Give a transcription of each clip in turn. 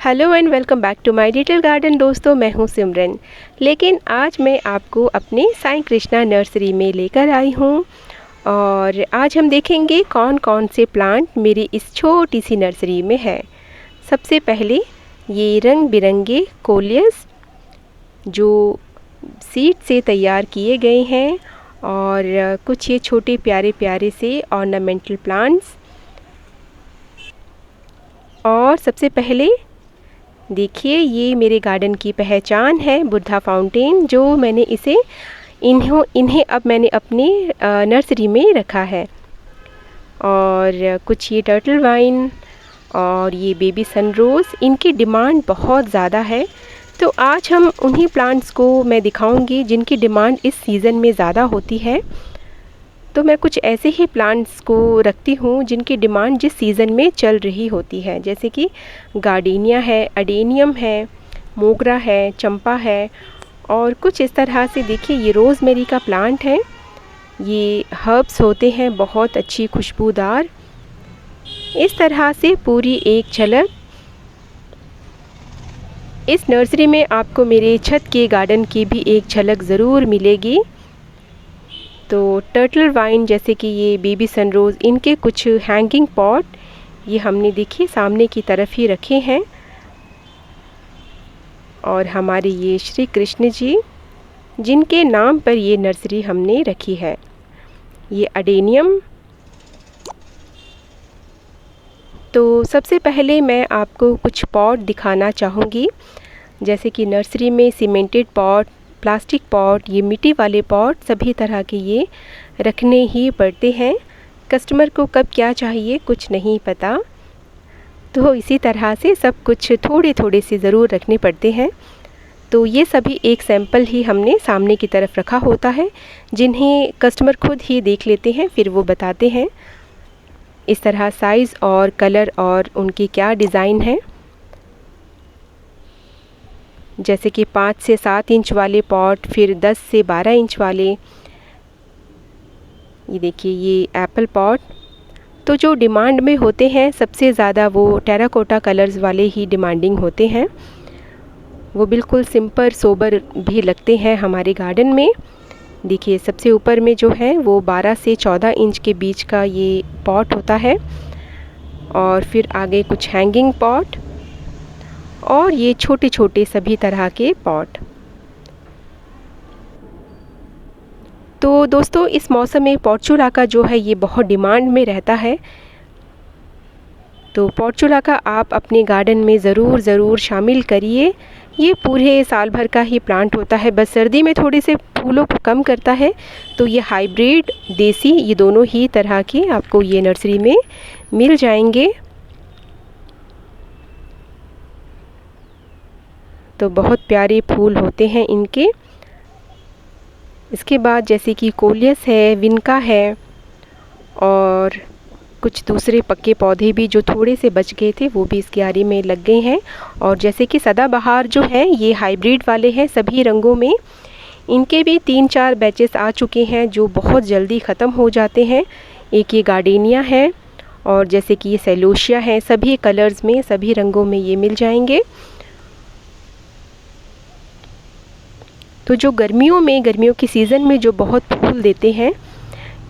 Hello and welcome back to my little garden. दोस्तों, मैं हूं सिमरन। लेकिन आज मैं आपको अपने साईं कृष्णा नर्सरी में लेकर आई हूं और आज हम देखेंगे कौन कौन से प्लांट मेरी इस छोटी सी नर्सरी में है। सबसे पहले ये रंग बिरंगे कोलियस जो सीड से तैयार किए गए हैं और कुछ ये छोटे प्यारे प्यारे से ऑर्नामेंटल प्लांट्स। और सबसे पहले देखिए, ये मेरे गार्डन की पहचान है, बुद्धा फाउंटेन, जो मैंने इन्हें अब मैंने अपनी नर्सरी में रखा है। और कुछ ये टर्टल वाइन और ये बेबी सनरोज़, इनकी डिमांड बहुत ज़्यादा है। तो आज हम उन्हीं प्लांट्स को मैं दिखाऊंगी जिनकी डिमांड इस सीज़न में ज़्यादा होती है। तो मैं कुछ ऐसे ही प्लांट्स को रखती हूँ जिनकी डिमांड जिस सीज़न में चल रही होती है, जैसे कि गार्डेनिया है, अडेनियम है, मोगरा है, चंपा है और कुछ इस तरह से। देखिए, ये रोज़मेरी का प्लांट है। ये हर्ब्स होते हैं बहुत अच्छी खुशबूदार। इस तरह से पूरी एक झलक इस नर्सरी में आपको मेरे छत के गार्डन की भी एक झलक ज़रूर मिलेगी। तो टर्टल वाइन, जैसे कि ये बेबी सनरोज़, इनके कुछ हैंगिंग पॉट ये हमने देखिए सामने की तरफ ही रखे हैं। और हमारे ये श्री कृष्ण जी, जिनके नाम पर ये नर्सरी हमने रखी है, ये अडेनियम। तो सबसे पहले मैं आपको कुछ पॉट दिखाना चाहूँगी, जैसे कि नर्सरी में सीमेंटेड पॉट, प्लास्टिक पॉट, ये मिट्टी वाले पॉट, सभी तरह के ये रखने ही पड़ते हैं। कस्टमर को कब क्या चाहिए कुछ नहीं पता, तो इसी तरह से सब कुछ थोड़े थोड़े से ज़रूर रखने पड़ते हैं। तो ये सभी एक सैंपल ही हमने सामने की तरफ रखा होता है, जिन्हें कस्टमर खुद ही देख लेते हैं, फिर वो बताते हैं इस तरह साइज़ और कलर और उनकी क्या डिज़ाइन है। जैसे कि 5 से 7 इंच वाले पॉट, फिर 10 से 12 इंच वाले। ये देखिए, ये एप्पल पॉट। तो जो डिमांड में होते हैं सबसे ज़्यादा वो टेराकोटा कलर्स वाले ही डिमांडिंग होते हैं। वो बिल्कुल सिंपल सोबर भी लगते हैं हमारे गार्डन में। देखिए, सबसे ऊपर में जो है वो 12 से 14 इंच के बीच का ये पॉट होता है। और फिर आगे कुछ हैंगिंग पॉट और ये छोटे छोटे सभी तरह के पॉट। तो दोस्तों, इस मौसम में पॉर्चुला का जो है ये बहुत डिमांड में रहता है। तो पॉर्चुला का आप अपने गार्डन में ज़रूर शामिल करिए। ये पूरे साल भर का ही प्लांट होता है, बस सर्दी में थोड़े से फूलों को कम करता है। तो ये हाइब्रिड, देसी, ये दोनों ही तरह के आपको ये नर्सरी में मिल जाएंगे। तो बहुत प्यारे फूल होते हैं इनके। इसके बाद जैसे कि कोलियस है, विनका है और कुछ दूसरे पक्के पौधे भी जो थोड़े से बच गए थे वो भी इस क्यारी में लग गए हैं। और जैसे कि सदाबहार जो है ये हाइब्रिड वाले हैं सभी रंगों में। इनके भी 3-4 बैचेस आ चुके हैं जो बहुत जल्दी ख़त्म हो जाते हैं। एक ये गार्डेनिया है और जैसे कि ये सेलोशिया है, सभी कलर्स में, सभी रंगों में ये मिल जाएंगे। तो जो गर्मियों की सीज़न में जो बहुत फूल देते हैं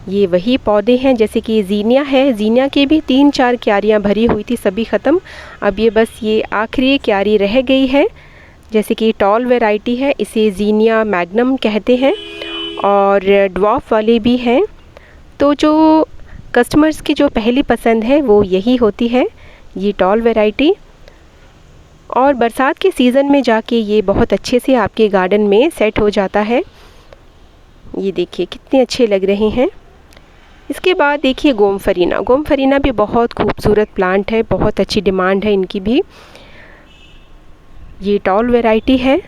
ये वही पौधे हैं। जैसे कि जीनिया है, जीनिया की भी 3-4 क्यारियाँ भरी हुई थी, सभी ख़त्म। अब ये बस ये आखिरी क्यारी रह गई है। जैसे कि टॉल वैरायटी है, इसे जीनिया मैग्नम कहते हैं और ड्वार्फ वाले भी हैं। तो जो कस्टमर्स की जो पहली पसंद है वो यही होती है, ये टॉल वैरायटी। और बरसात के सीज़न में जाके ये बहुत अच्छे से आपके गार्डन में सेट हो जाता है। ये देखिए कितने अच्छे लग रहे हैं। इसके बाद देखिए गोमफरीना। गोमफरीना भी बहुत खूबसूरत प्लांट है, बहुत अच्छी डिमांड है इनकी भी। ये टॉल वैरायटी है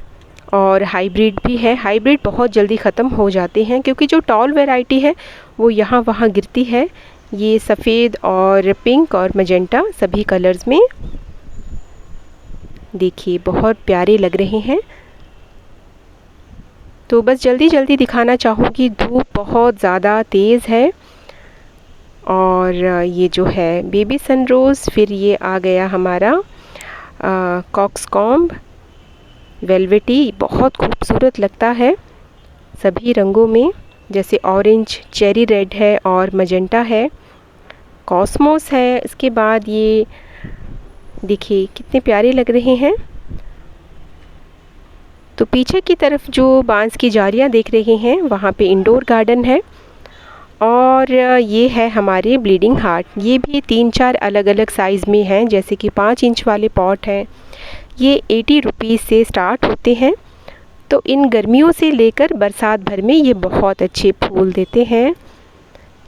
और हाइब्रिड भी है। हाइब्रिड बहुत जल्दी ख़त्म हो जाते हैं क्योंकि जो टॉल वैरायटी है वो यहाँ वहाँ गिरती है। ये सफ़ेद और पिंक और मजेंटा सभी कलर्स में। देखिए बहुत प्यारे लग रहे हैं। तो बस जल्दी दिखाना चाहूँगी, धूप बहुत ज़्यादा तेज़ है। और ये जो है बेबी सनरोज़, फिर ये आ गया हमारा कॉक्सकॉम्ब वेलवेटी, बहुत खूबसूरत लगता है सभी रंगों में, जैसे ऑरेंज, चेरी रेड है और मजेंटा है, कॉस्मोस है। इसके बाद ये देखिए कितने प्यारे लग रहे हैं। तो पीछे की तरफ जो बांस की जालियाँ देख रहे हैं वहाँ पे इंडोर गार्डन है। और ये है हमारे ब्लीडिंग हार्ट, ये भी 3-4 अलग अलग साइज़ में हैं, जैसे कि 5 इंच वाले पॉट हैं, ये 80 रुपीज़ से स्टार्ट होते हैं। तो इन गर्मियों से लेकर बरसात भर में ये बहुत अच्छे फूल देते हैं।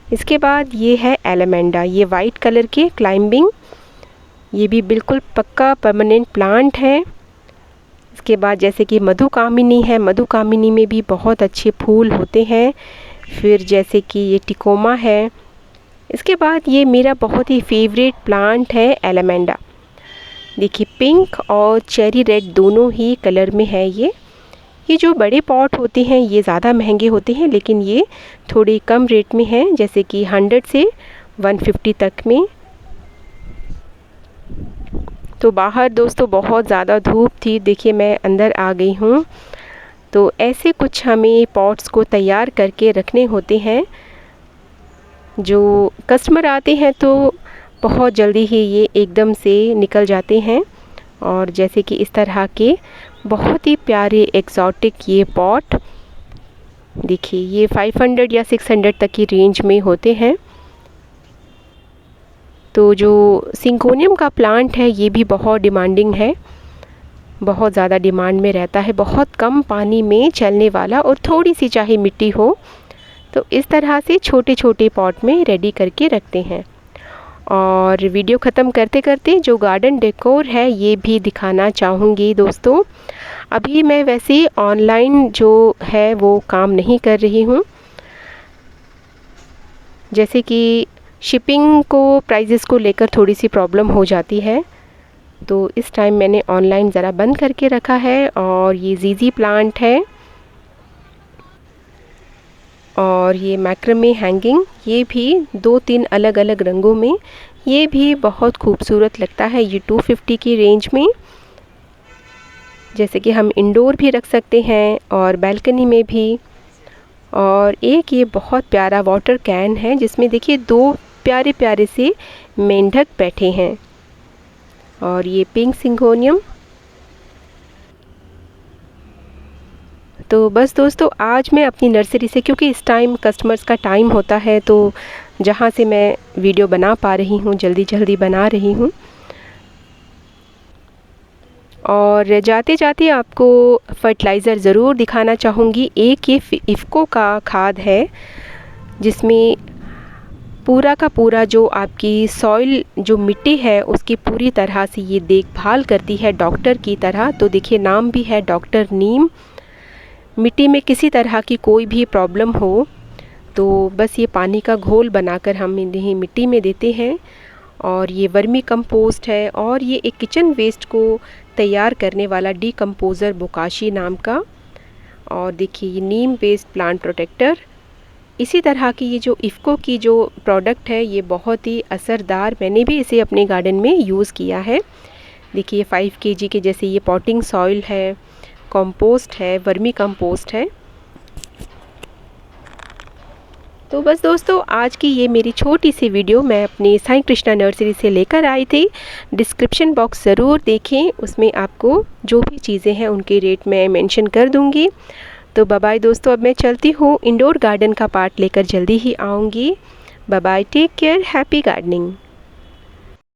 इसके बाद ये है एलामेंडा, ये वाइट कलर के क्लाइंबिंग, ये भी बिल्कुल पक्का परमानेंट प्लांट है। इसके बाद जैसे कि मधुकामिनी है, मधुकामिनी में भी बहुत अच्छे फूल होते हैं। फिर जैसे कि ये टिकोमा है। इसके बाद ये मेरा बहुत ही फेवरेट प्लांट है एलामेंडा, देखिए पिंक और चेरी रेड दोनों ही कलर में है। ये जो बड़े पॉट होते हैं ये ज़्यादा महंगे होते हैं, लेकिन ये थोड़े कम रेट में हैं, जैसे कि 100 से 150 तक में। तो बाहर दोस्तों बहुत ज़्यादा धूप थी, देखिए मैं अंदर आ गई हूँ। तो ऐसे कुछ हमें पॉट्स को तैयार करके रखने होते हैं। जो कस्टमर आते हैं तो बहुत जल्दी ही ये एकदम से निकल जाते हैं। और जैसे कि इस तरह के बहुत ही प्यारे एक्सॉटिक ये पॉट, देखिए ये 500 या 600 तक की रेंज में होते हैं। तो जो सिंगोनियम का प्लांट है ये भी बहुत डिमांडिंग है, बहुत ज़्यादा डिमांड में रहता है, बहुत कम पानी में चलने वाला, और थोड़ी सी चाहे मिट्टी हो तो इस तरह से छोटे छोटे पॉट में रेडी करके रखते हैं। और वीडियो ख़त्म करते करते जो गार्डन डेकोर है ये भी दिखाना चाहूँगी दोस्तों। अभी मैं वैसे ऑनलाइन जो है वो काम नहीं कर रही हूँ, जैसे कि शिपिंग को प्राइजेस को लेकर थोड़ी सी प्रॉब्लम हो जाती है, तो इस टाइम मैंने ऑनलाइन ज़रा बंद करके रखा है। और ये जीजी प्लांट है, और ये मैक्रमे हैंगिंग, ये भी 2-3 अलग अलग रंगों में, ये भी बहुत खूबसूरत लगता है। ये 250 की रेंज में, जैसे कि हम इंडोर भी रख सकते हैं और बैल्कनी में भी। और एक ये बहुत प्यारा वाटर कैन है जिसमें देखिए 2 प्यारे प्यारे से मेंढक बैठे हैं। और ये पिंक सिंगोनियम। तो बस दोस्तों आज मैं अपनी नर्सरी से, क्योंकि इस टाइम कस्टमर्स का टाइम होता है, तो जहाँ से मैं वीडियो बना पा रही हूँ जल्दी जल्दी बना रही हूँ। और जाते जाते आपको फर्टिलाइज़र ज़रूर दिखाना चाहूँगी। एक ये इफ़को का खाद है जिसमें पूरा का पूरा जो आपकी सॉइल जो मिट्टी है उसकी पूरी तरह से ये देखभाल करती है डॉक्टर की तरह। तो देखिए नाम भी है डॉक्टर नीम। मिट्टी में किसी तरह की कोई भी प्रॉब्लम हो तो बस ये पानी का घोल बनाकर हम इन्हें मिट्टी में देते हैं। और ये वर्मी कंपोस्ट है, और ये एक किचन वेस्ट को तैयार करने वाला डीकम्पोज़र बोकाशी नाम का। और देखिए ये नीम बेस्ड प्लांट प्रोटेक्टर। इसी तरह की ये जो इफ़को की जो प्रोडक्ट है ये बहुत ही असरदार, मैंने भी इसे अपने गार्डन में यूज़ किया है। देखिए 5 kg के जैसे ये पॉटिंग सॉइल है, कंपोस्ट है, वर्मी कंपोस्ट है। तो बस दोस्तों आज की ये मेरी छोटी सी वीडियो मैं अपनी साईं कृष्णा नर्सरी से लेकर आई थी। डिस्क्रिप्शन बॉक्स ज़रूर देखें, उसमें आपको जो भी चीज़ें हैं उनके रेट मैं मेंशन कर दूँगी। तो बाय बाय दोस्तों, अब मैं चलती हूँ, इंडोर गार्डन का पार्ट लेकर जल्दी ही आऊँगी। Bye bye, take care, happy gardening.